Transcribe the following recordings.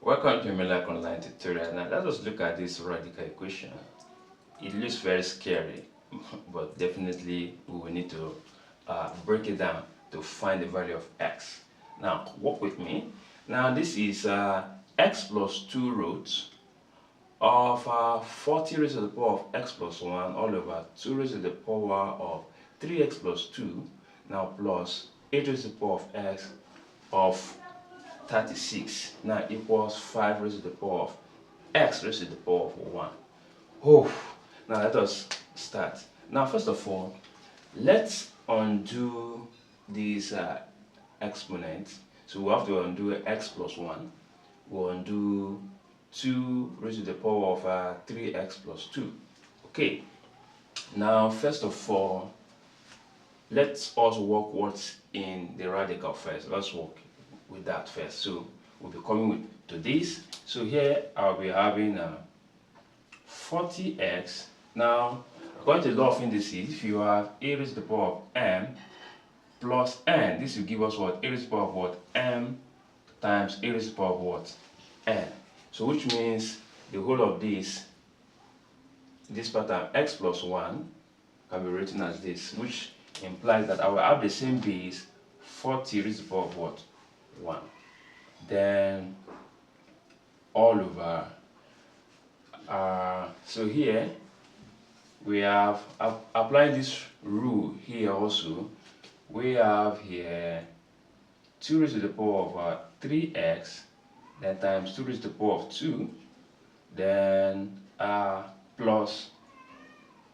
Welcome to Melac Online Tutorial. Now let us look at this radical equation. It looks very scary, but definitely we will need to break it down to find the value of x. Now work with me. Now this is x plus 2 roots of 40 raised to the power of x plus 1 all over 2 raised to the power of 3x plus 2, now plus 8 raised to the power of x of 36 now equals 5 raised to the power of x raised to the power of 1. Oh, now let us start. Now first of all, let's undo these exponents. So we have to undo x plus 1. We'll undo 2 raised to the power of 3x plus 2. Okay, now first of all, let's also work what's in the radical first. Let's work with that first. So we'll be coming to this. So here I'll be having 40x. Now according to the law of indices, if you have a raised to the power of m plus n, this will give us what? A raised to the power of what? M times a raised to the power of what? N. So which means the whole of this pattern x plus 1 can be written as this, which implies that I will have the same base 40 raised to the power of what? 1. Then all over so here we have applying this rule here also, we have here 2 raised to the power of 3x, then times 2 raised to the power of 2, then plus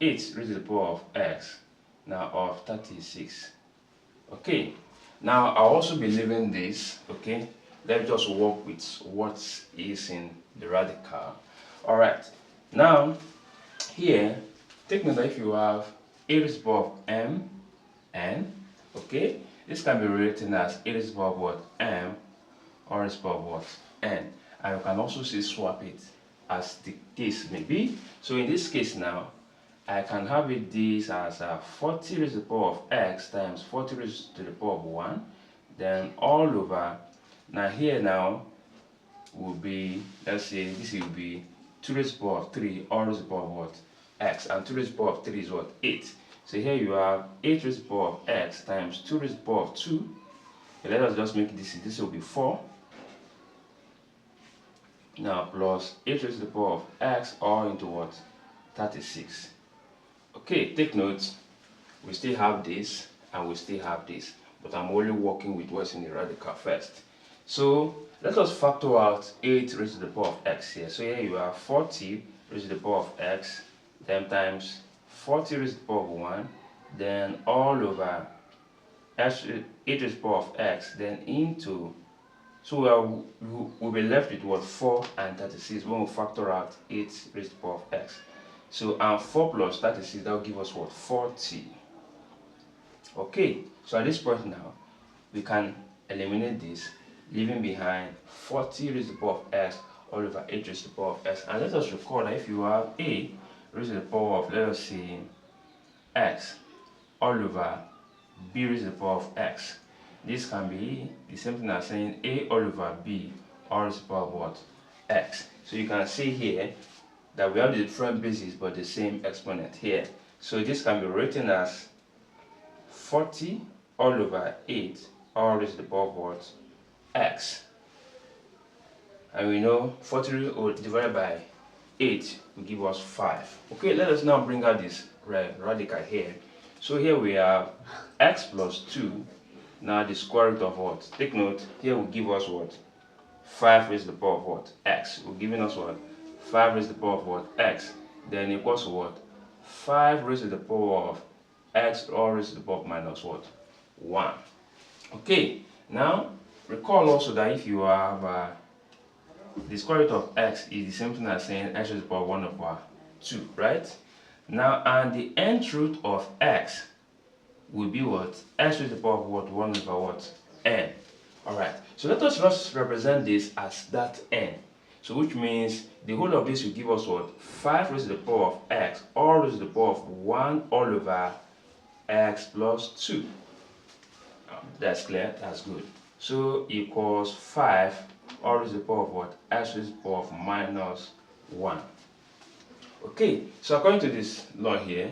8 raised to the power of x, now of 36. Okay, now I'll also be leaving this. Okay, let's just work with what is in the radical. All right, now here take note that if you have a raised to the power of m n, okay, this can be written as a raised to the power of what? M, or raised to the power of what? N, and you can also say swap it as the case may be. So in this case now, I can have it this as 40 raised to the power of x times 40 raised to the power of 1, then all over, now here now will be, let's say this will be 2 raised to the power of 3 all raised to the power of what? X, and 2 raised to the power of 3 is what? 8. So here you have 8 raised to the power of x times 2 raised to the power of 2. Okay, let us just make this will be 4. Now plus 8 raised to the power of x all into what? 36. Okay, take note, we still have this and we still have this, but I'm only working with what's in the radical first. So let us factor out 8 raised to the power of x here. So here you have 40 raised to the power of x, then times 40 raised to the power of 1, then all over 8 raised to the power of x, then into, so we'll be left with what? 4 and 36 when we factor out 8 raised to the power of x. So and 4 plus 36, that will give us what? 40. Okay, so at this point now, we can eliminate this, leaving behind 40 raised to the power of x all over 8 raised to the power of x. And let us recall that if you have a raised to the power of, let us say, x all over b raised to the power of x, this can be the same thing as saying a all over b all raised to the power of what? X. So you can see here that we have the different bases but the same exponent here. So this can be written as 40 all over 8 all raised to the power of what? X. And we know 40 divided by 8 will give us 5. Okay, let us now bring out this radical here. So here we have x plus 2, now the square root of what? Take note, here will give us what? 5 raised to the power of what? X. We're giving us what? 5 raised to the power of what? X. Then equals to what? 5 raised to the power of x all raised to the power of minus what? 1. Okay, now recall also that if you have the square root of x is the same thing as saying x raised to the power of 1 over 2, right? Now, and the nth root of x will be what? X raised to the power of what? 1 over what? N. Alright, so let us just represent this as that n. So which means the whole of this will give us what? 5 raised to the power of x all raised to the power of 1 all over x plus 2. That's clear, that's good. So equals 5 all raised to the power of what? X raised to the power of minus 1. Okay, so according to this law here,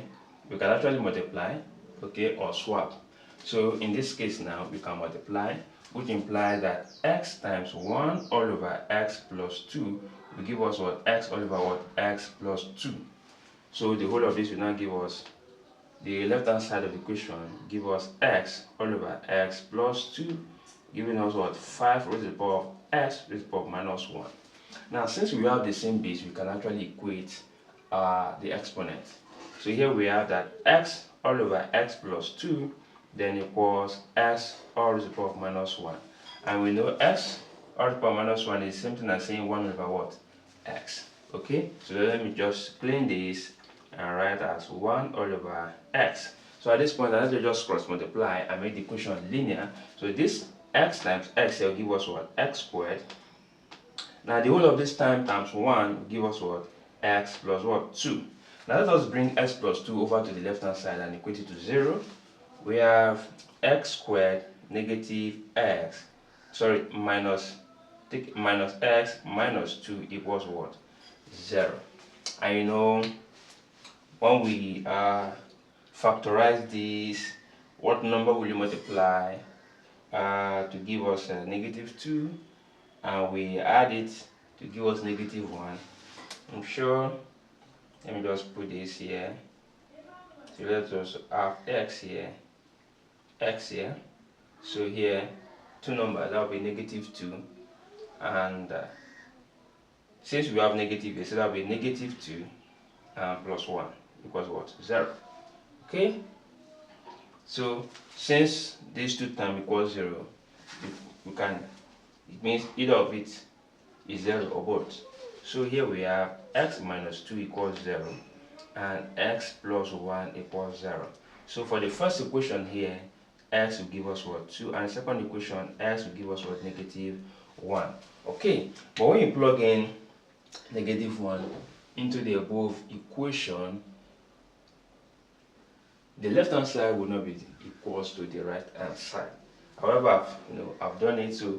we can actually multiply, okay, or swap. So in this case now, we can multiply, which implies that x times 1 all over x plus 2 will give us what? X all over what? X plus 2. So the whole of this will now give us, the left hand side of the equation give us x all over x plus 2, giving us what? 5 raised to the power of x raised to the power of minus 1. Now since we have the same base, we can actually equate the exponent. So here we have that x all over x plus 2 then equals x all raised to the power of minus 1. And we know x all raised to the power of minus 1 is the same thing as saying 1 over what? X. Okay, so let me just clean this and write as 1 all over x. So at this point, I have to just cross multiply and make the equation linear. So this x times x will give us what? X squared. Now the whole of this time times 1 will give us what? X plus what? 2. Now let us bring x plus 2 over to the left hand side and equate it to 0. We have x squared negative x, minus x minus 2 equals what? 0. And you know, when we factorize this, what number will you multiply to give us negative 2? And we add it to give us negative 1. I'm sure, let me just put this here. So let us have x here. So here, two numbers, that will be negative 2. And since we have negative here, so that will be negative 2 and plus 1 equals what? 0. Okay? So since these two terms equals 0, it means either of it is 0 or both. So here we have x minus 2 equals 0 and x plus 1 equals 0. So for the first equation here, x will give us what? 2, and the second equation, x will give us what? Negative 1. Okay, but when you plug in negative 1 into the above equation, the left hand side will not be equals to the right hand side. However, I've done it so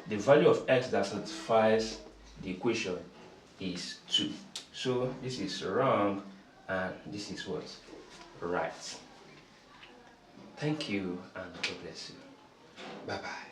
the value of x that satisfies the equation is 2. So this is wrong and this is what? Right. Thank you and God bless you. Bye bye.